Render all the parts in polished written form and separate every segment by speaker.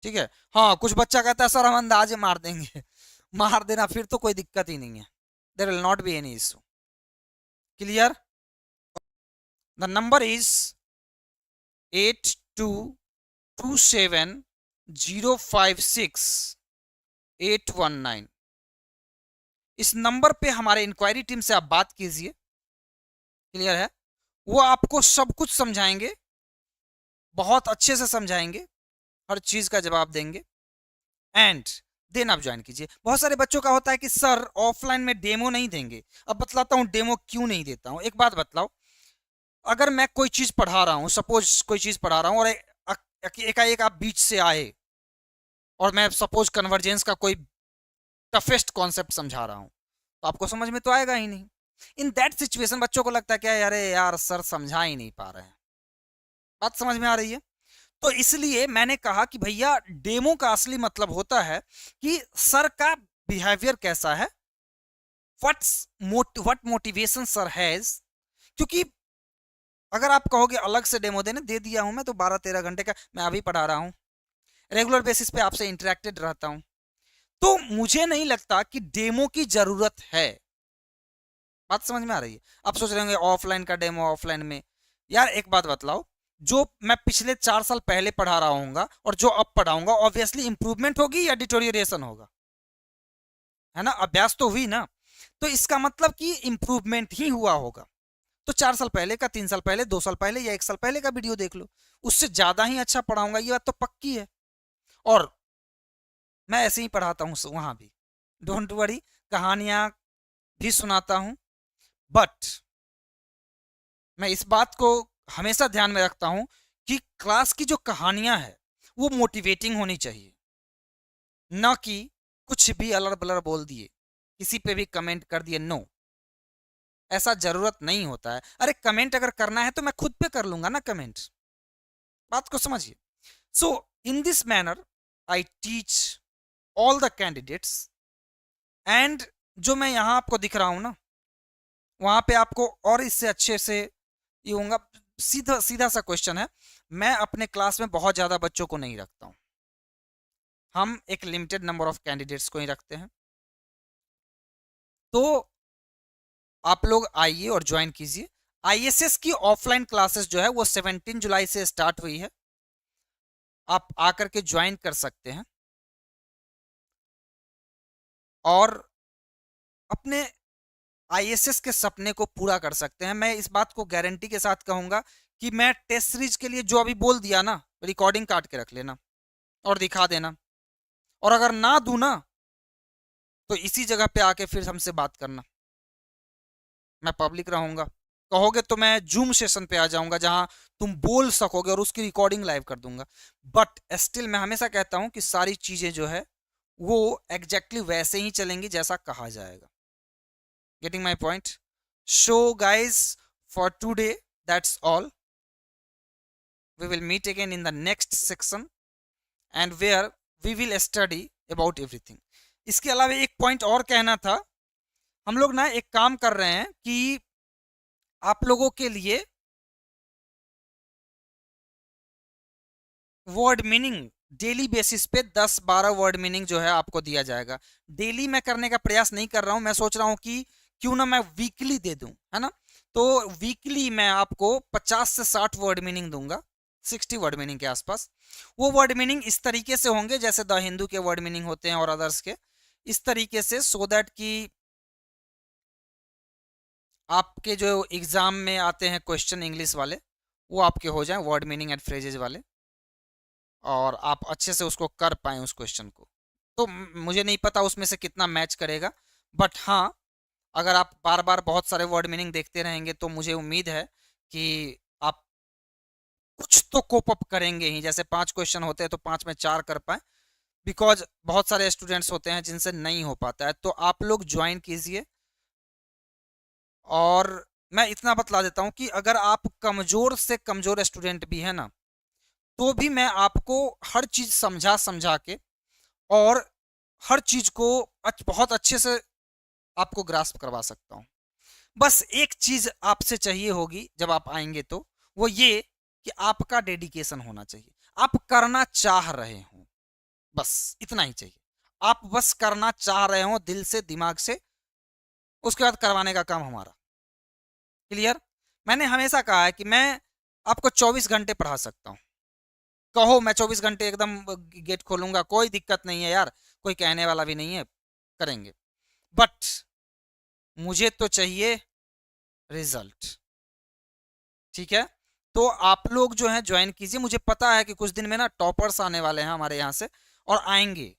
Speaker 1: ठीक है। हाँ, कुछ बच्चा कहता है सर हम अंदाजे मार देंगे। मार देना, फिर तो कोई दिक्कत ही नहीं है, there will not be any issue. Clear? The number is 8227056819। इस नंबर पे हमारे इंक्वायरी टीम से आप बात कीजिए। क्लियर है? वो आपको सब कुछ समझाएंगे, बहुत अच्छे से समझाएंगे, हर चीज का जवाब देंगे। एंड देन आप ज्वाइन कीजिए। बहुत सारे बच्चों का होता है कि सर ऑफलाइन में डेमो नहीं देंगे। अब बतलाता हूँ डेमो क्यों नहीं देता हूँ। एक बात बतलाओ, अगर मैं कोई चीज पढ़ा रहा हूँ, सपोज कोई चीज पढ़ा रहा हूँ और एकाएक आप बीच से आए और मैं सपोज कन्वर्जेंस का कोई टफेस्ट कॉन्सेप्ट समझा रहा हूँ, तो आपको समझ में तो आएगा ही नहीं। इन दैट सिचुएशन बच्चों को लगता है क्या, अरे यार सर समझा ही नहीं पा रहे हैं। बात समझ में आ रही है? तो इसलिए मैंने कहा कि भैया डेमो का असली मतलब होता है कि सर का बिहेवियर कैसा है, व्हाट मोटिवेशन सर हैज। क्योंकि अगर आप कहोगे अलग से डेमो देने, दे दिया हूं मैं तो 12-13 घंटे का, मैं अभी पढ़ा रहा हूं, रेगुलर बेसिस पे आपसे इंटरेक्टेड रहता हूं, तो मुझे नहीं लगता कि डेमो की जरूरत है। बात समझ में आ रही है? आप सोच रहे होंगे ऑफलाइन का डेमो, ऑफलाइन में। यार एक बात बतलाओ, जो मैं पिछले 4 साल पहले पढ़ा रहा हूँ और जो अब पढ़ाऊंगा, ऑब्वियसली इंप्रूवमेंट होगी या डिटोरिएशन होगा? है ना, अभ्यास तो हुई ना। तो इसका मतलब कि इंप्रूवमेंट ही हुआ होगा। तो 4 साल पहले का, 3 साल पहले, 2 साल पहले या 1 साल पहले का वीडियो देख लो, उससे ज्यादा ही अच्छा पढ़ाऊंगा, ये बात तो पक्की है। और मैं ऐसे ही पढ़ाता हूँ वहां भी, डोंट वरी, कहानियां भी सुनाता हूं। बट मैं इस बात को हमेशा ध्यान में रखता हूं कि क्लास की जो कहानियां है वो मोटिवेटिंग होनी चाहिए, न कि कुछ भी अलर बलर बोल दिए, किसी पे भी कमेंट कर दिए। नो, ऐसा जरूरत नहीं होता है। अरे कमेंट अगर करना है तो मैं खुद पे कर लूंगा ना कमेंट। बात को समझिए। So in this manner I teach all the candidates. And जो मैं यहां आपको दिख रहा हूं ना, वहां पे आपको और इससे अच्छे से ये होगा। सीधा सीधा सा क्वेश्चन है, मैं अपने क्लास में बहुत ज्यादा बच्चों को नहीं रखता हूं, हम एक लिमिटेड नंबर ऑफ कैंडिडेट्स को ही रखते हैं। तो आप लोग आइए और ज्वाइन कीजिए। आईएसएस की ऑफलाइन क्लासेस जो है वो 17 जुलाई से स्टार्ट हुई है, आप आकर के ज्वाइन कर सकते हैं और अपने आईएसएस के सपने को पूरा कर सकते हैं। मैं इस बात को गारंटी के साथ कहूंगा कि मैं टेस्ट सीरीज के लिए जो अभी बोल दिया ना, रिकॉर्डिंग काट के रख लेना और दिखा देना। और अगर ना दूं ना, तो इसी जगह पे आके फिर हमसे बात करना। मैं पब्लिक रहूंगा, कहोगे तो मैं जूम सेशन पे आ जाऊंगा जहां तुम बोल सकोगे और उसकी रिकॉर्डिंग लाइव कर दूंगा। बट स्टिल मैं हमेशा कहता हूं कि सारी चीजें जो है वो एग्जैक्टली वैसे ही चलेंगी जैसा कहा जाएगा। Getting my point? So guys, for today that's all. We will meet again in the next section and where we will study about everything. इसके अलावा एक पॉइंट और कहना था, हम लोग ना एक काम कर रहे हैं कि आप लोगों के लिए वर्ड मीनिंग डेली बेसिस पे 10-12 वर्ड मीनिंग जो है आपको दिया जाएगा। डेली मैं करने का प्रयास नहीं कर रहा हूं, मैं सोच रहा हूं कि क्यों ना मैं वीकली दे दूं, है ना। तो वीकली मैं आपको 50 से 60 वर्ड मीनिंग दूंगा, 60 वर्ड मीनिंग के आसपास। वो वर्ड मीनिंग इस तरीके से होंगे जैसे द हिंदू के वर्ड मीनिंग होते हैं और अदर्स के, इस तरीके से, सो दैट कि आपके जो एग्जाम में आते हैं क्वेश्चन इंग्लिश वाले, वो आपके हो जाएं वर्ड मीनिंग एंड फ्रेजेज वाले, और आप अच्छे से उसको कर पाए उस क्वेश्चन को। तो मुझे नहीं पता उसमें से कितना मैच करेगा, बट हाँ, अगर आप बार बार बहुत सारे वर्ड मीनिंग देखते रहेंगे तो मुझे उम्मीद है कि आप कुछ तो कोप अप करेंगे ही। जैसे 5 क्वेश्चन होते हैं तो 5 में 4 कर पाए, बिकॉज बहुत सारे स्टूडेंट्स होते हैं जिनसे नहीं हो पाता है। तो आप लोग ज्वाइन कीजिए। और मैं इतना बतला देता हूँ कि अगर आप कमजोर से कमजोर स्टूडेंट भी है ना, तो भी मैं आपको हर चीज समझा समझा के और हर चीज को बहुत अच्छे से आपको ग्रास्प करवा सकता हूँ। बस एक चीज आपसे चाहिए होगी जब आप आएंगे, तो वो ये कि आपका डेडिकेशन होना चाहिए, आप करना चाह रहे हो। बस इतना ही चाहिए। आप बस करना चाह रहे हो दिल से, दिमाग से, उसके बाद करवाने का काम हमारा। क्लियर? मैंने हमेशा कहा है कि मैं आपको 24 घंटे पढ़ा सकता हूँ। कहो मैं 24 घंटे एकदम गेट खोलूंगा, कोई दिक्कत नहीं है यार, कोई कहने वाला भी नहीं है, करेंगे। बट मुझे तो चाहिए रिजल्ट। ठीक है? तो आप लोग जो है ज्वाइन कीजिए। मुझे पता है कि कुछ दिन में ना टॉपर्स आने वाले हैं हमारे यहाँ से, और आएंगे।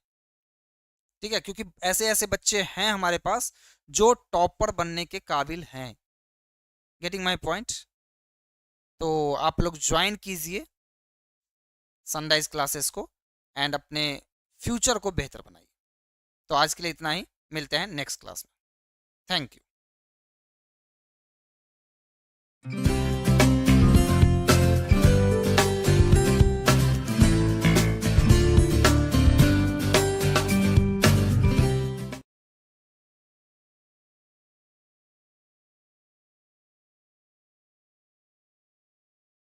Speaker 1: ठीक है? क्योंकि ऐसे ऐसे बच्चे हैं हमारे पास जो टॉपर बनने के काबिल हैं। Getting my point? तो आप लोग ज्वाइन कीजिए सनराइज क्लासेस को, एंड अपने फ्यूचर को बेहतर बनाइए। तो आज के लिए इतना ही, मिलते हैं नेक्स्ट क्लास में। Thank you.